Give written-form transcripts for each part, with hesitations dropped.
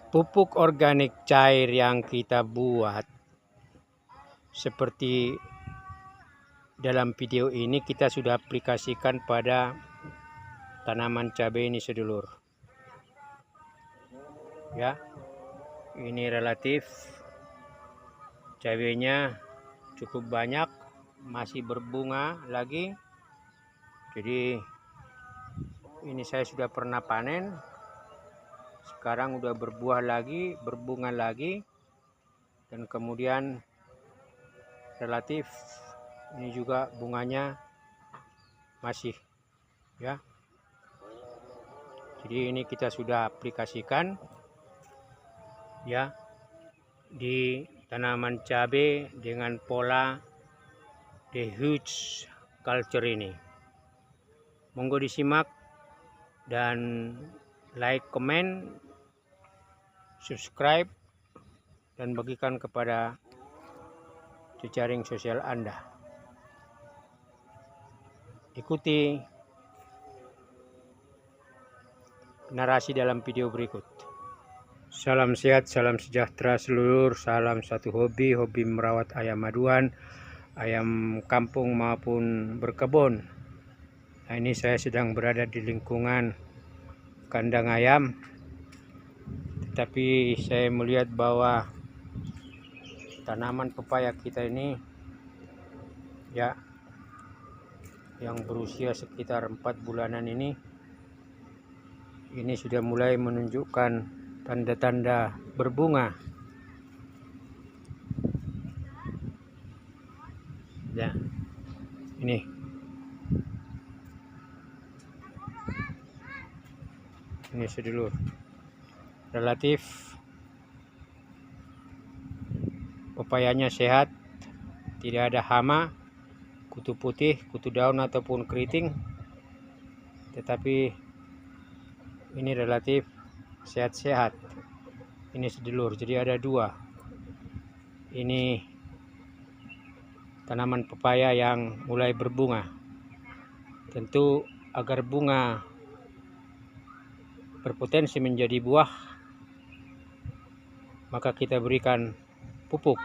Pupuk organik cair yang kita buat seperti dalam video ini kita sudah aplikasikan pada tanaman cabai ini sedulur. Ya, ini relatif cabainya cukup banyak, masih berbunga lagi. Jadi ini saya sudah pernah panen, sekarang udah berbuah lagi, berbunga lagi, dan kemudian relatif ini juga bunganya masih, ya. Jadi ini kita sudah aplikasikan ya di tanaman cabai dengan pola dehuge culture ini. Monggo disimak dan like, comment, subscribe, dan bagikan kepada jejaring sosial Anda. Ikuti narasi dalam video berikut. Salam sehat, salam sejahtera seluruh, salam satu hobi merawat ayam maduan, ayam kampung maupun berkebun. Nah, ini saya sedang berada di lingkungan kandang ayam, tetapi saya melihat bahwa tanaman pepaya kita ini ya yang berusia sekitar 4 bulanan ini sudah mulai menunjukkan tanda-tanda berbunga. Ya, ini sedulur, relatif pepayanya sehat, tidak ada hama, kutu putih, kutu daun ataupun keriting, tetapi ini relatif sehat-sehat. Ini sedulur, jadi ada dua. Ini tanaman pepaya yang mulai berbunga. Tentu agar bunga berpotensi menjadi buah, maka kita berikan pupuk.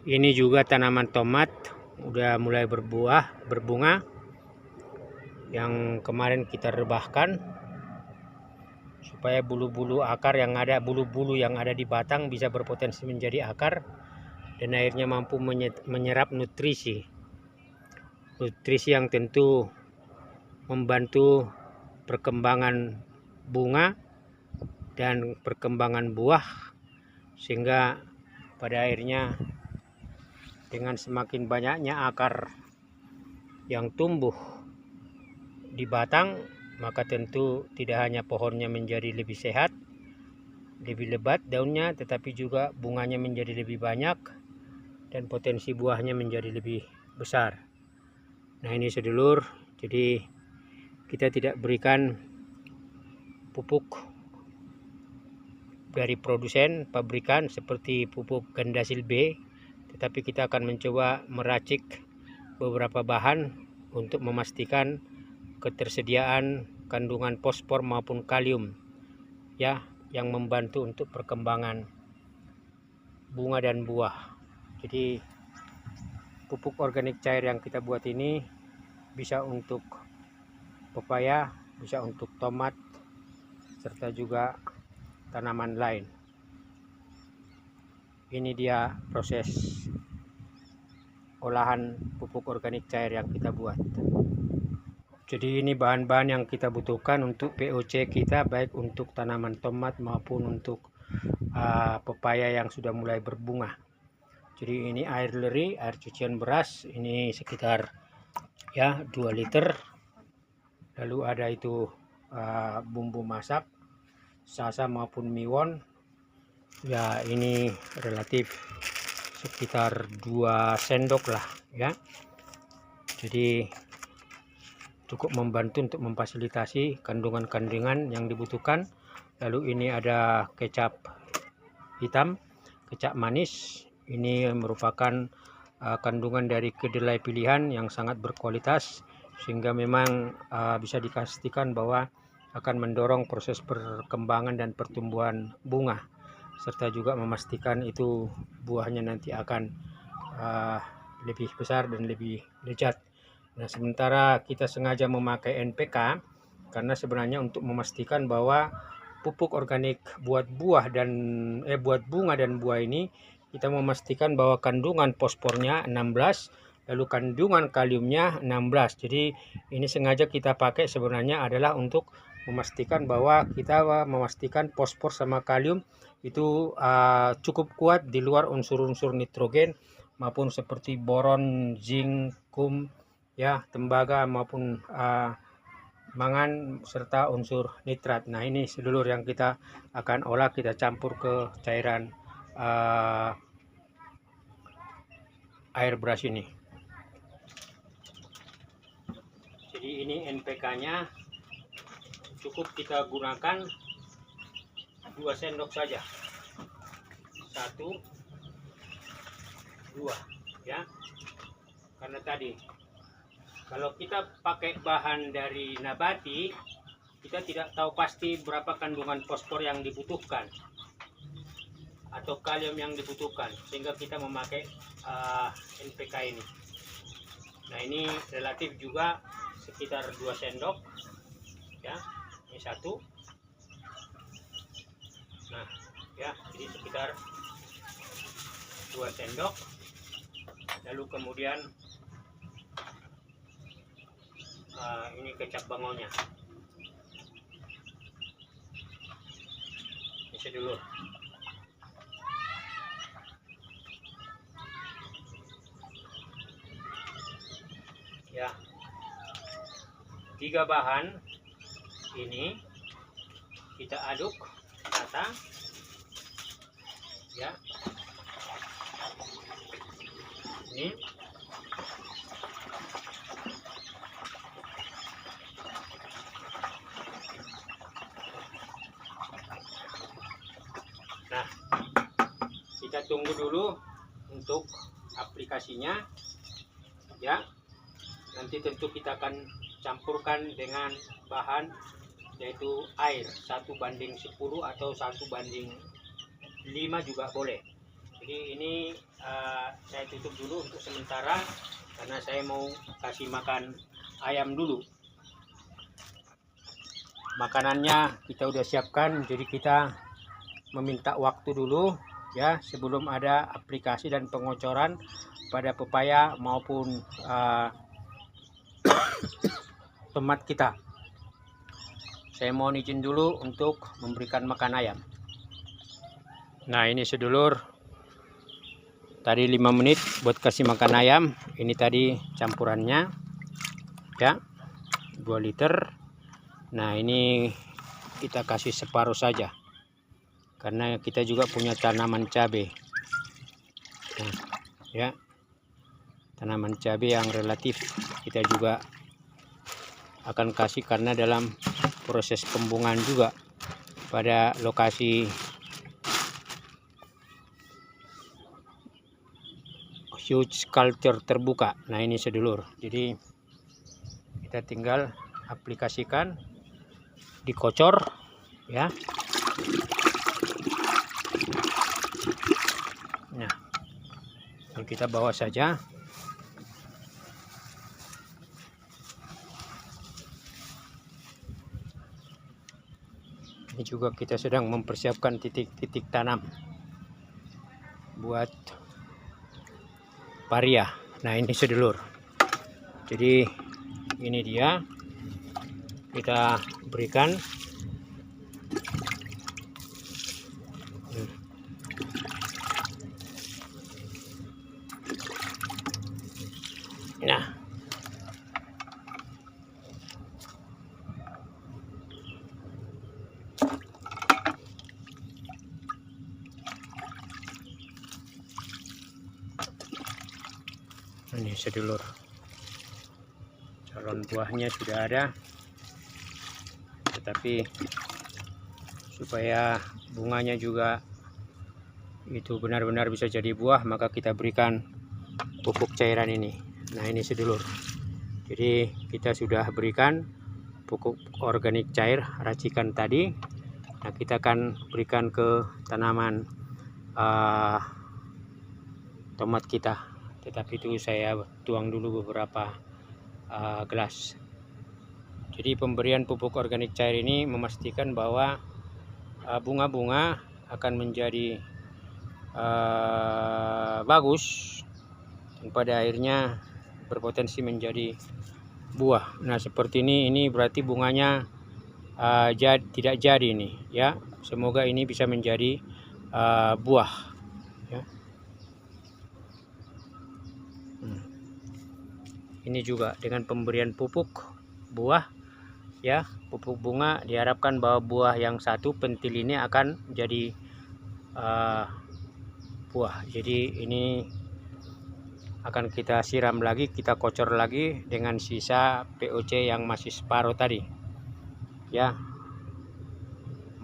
Ini juga tanaman tomat udah mulai berbuah, berbunga, yang kemarin kita rebahkan supaya bulu-bulu akar yang ada, bulu-bulu yang ada di batang bisa berpotensi menjadi akar dan akhirnya mampu menyerap nutrisi yang tentu membantu perkembangan bunga dan perkembangan buah, sehingga pada akhirnya dengan semakin banyaknya akar yang tumbuh di batang, maka tentu tidak hanya pohonnya menjadi lebih sehat, lebih lebat daunnya, tetapi juga bunganya menjadi lebih banyak dan potensi buahnya menjadi lebih besar. Nah, ini sedulur, jadi kita tidak berikan pupuk dari produsen pabrikan seperti pupuk Gandasil B, tetapi kita akan mencoba meracik beberapa bahan untuk memastikan ketersediaan kandungan fosfor maupun kalium ya, yang membantu untuk perkembangan bunga dan buah. Jadi pupuk organik cair yang kita buat ini bisa untuk pepaya, bisa untuk tomat, serta juga tanaman lain. Ini dia proses olahan pupuk organik cair yang kita buat. Jadi ini bahan-bahan yang kita butuhkan untuk POC kita, baik untuk tanaman tomat maupun untuk pepaya yang sudah mulai berbunga. Jadi ini air leri, air cucian beras, ini sekitar ya 2 liter. Lalu ada itu bumbu masak, sasa maupun miwon. Ya, ini relatif sekitar 2 sendok lah ya. Jadi cukup membantu untuk memfasilitasi kandungan-kandungan yang dibutuhkan. Lalu ini ada kecap hitam, kecap manis. Ini merupakan kandungan dari kedelai pilihan yang sangat berkualitas, sehingga memang bisa dipastikan bahwa akan mendorong proses perkembangan dan pertumbuhan bunga, serta juga memastikan itu buahnya nanti akan lebih besar dan lebih lezat. Nah, sementara kita sengaja memakai NPK karena sebenarnya untuk memastikan bahwa pupuk organik buat bunga dan buah ini, kita memastikan bahwa kandungan fosfornya 16, lalu kandungan kaliumnya 16. Jadi ini sengaja kita pakai sebenarnya adalah untuk memastikan bahwa kita memastikan fosfor sama kalium itu cukup kuat di luar unsur-unsur nitrogen maupun seperti boron, zinc, kum, ya, tembaga maupun mangan serta unsur nitrat. Nah, ini sedulur yang kita akan olah, kita campur ke cairan air brush ini. Jadi ini NPK-nya cukup kita gunakan 2 sendok saja. 1, 2, ya. Karena tadi kalau kita pakai bahan dari nabati, kita tidak tahu pasti berapa kandungan fosfor yang dibutuhkan atau kalium yang dibutuhkan, sehingga kita memakai NPK ini. Nah, ini relatif juga sekitar 2 sendok, ya. Ini 1. Nah, ya, jadi sekitar 2 sendok. Lalu kemudian ini kecap bangonya. Ini sedulur. Ya, 3 bahan ini kita aduk rata, ya. Ini nah, kita tunggu dulu untuk aplikasinya, ya. Nanti tentu kita akan campurkan dengan bahan, yaitu air 1:10 atau 1:5 juga boleh. Jadi ini saya tutup dulu untuk sementara karena saya mau kasih makan ayam dulu. Makanannya kita udah siapkan, jadi kita meminta waktu dulu, ya, sebelum ada aplikasi dan pengocoran pada pepaya maupun tomat kita. Saya mohon izin dulu untuk memberikan makan ayam. Nah, ini sedulur, tadi 5 menit buat kasih makan ayam. Ini tadi campurannya, ya, 2 liter. Nah, ini kita kasih separuh saja karena kita juga punya tanaman cabai. Nah, ya, tanaman cabai yang relatif kita juga akan kasih karena dalam proses pembungaan juga pada lokasi huge culture terbuka. Nah, ini sedulur, jadi kita tinggal aplikasikan, dikocor, ya. Nah, ini kita bawa saja. Ini juga kita sedang mempersiapkan titik-titik tanam buat paria. Nah, ini sedulur, jadi ini dia, kita berikan. Nah, ini sedulur, calon buahnya sudah ada, tetapi supaya bunganya juga itu benar-benar bisa jadi buah, maka kita berikan pupuk cairan ini. Nah, ini sedulur, jadi kita sudah berikan pupuk organik cair racikan tadi. Nah, kita akan berikan ke tanaman tomat kita, tetapi itu saya tuang dulu beberapa gelas. Jadi pemberian pupuk organik cair ini memastikan bahwa bunga-bunga akan menjadi bagus dan pada akhirnya berpotensi menjadi buah. Nah, seperti ini berarti bunganya tidak jadi ini ya. Semoga ini bisa menjadi buah ya. Ini juga dengan pemberian pupuk buah ya, pupuk bunga, diharapkan bahwa buah yang satu pentil ini akan jadi buah. Jadi ini akan kita siram lagi, kita kocor lagi dengan sisa POC yang masih separuh tadi ya.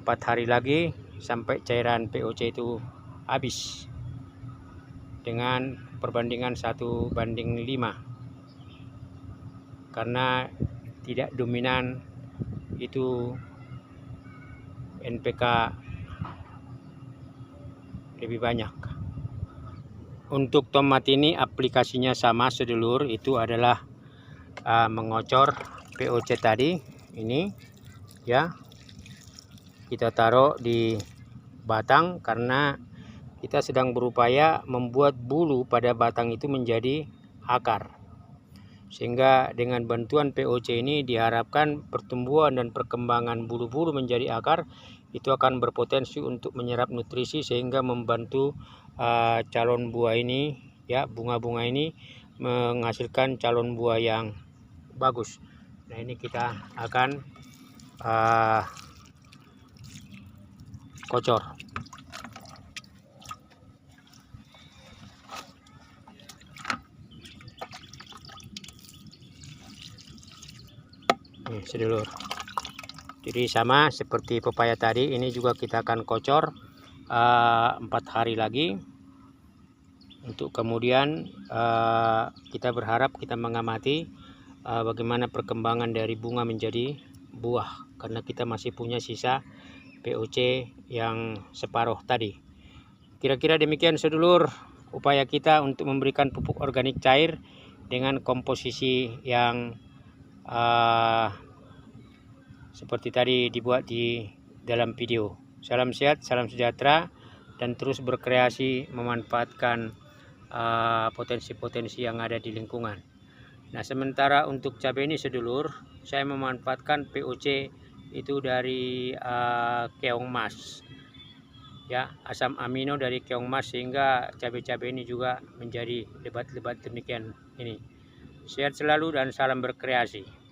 4 hari lagi sampai cairan POC itu habis dengan perbandingan 1:5 karena tidak dominan itu NPK lebih banyak. Untuk tomat ini aplikasinya sama sedulur, itu adalah mengocor POC tadi ini ya, kita taruh di batang karena kita sedang berupaya membuat bulu pada batang itu menjadi akar, sehingga dengan bantuan POC ini diharapkan pertumbuhan dan perkembangan bulu-bulu menjadi akar itu akan berpotensi untuk menyerap nutrisi sehingga membantu calon buah ini ya, bunga-bunga ini menghasilkan calon buah yang bagus. Nah, ini kita akan kocor. Nih sedulur, jadi sama seperti pepaya tadi, ini juga kita akan kocor 4 hari lagi. Untuk kemudian kita berharap, kita mengamati bagaimana perkembangan dari bunga menjadi buah, karena kita masih punya sisa POC yang separuh tadi. Kira-kira demikian sedulur upaya kita untuk memberikan pupuk organik cair dengan komposisi yang seperti tadi dibuat di dalam video. Salam sehat, salam sejahtera, dan terus berkreasi memanfaatkan potensi-potensi yang ada di lingkungan. Nah, sementara untuk cabai ini sedulur, saya memanfaatkan POC itu dari keong mas ya, asam amino dari keong mas, sehingga cabai-cabai ini juga menjadi lebat-lebat demikian ini. Sehat selalu dan salam berkreasi.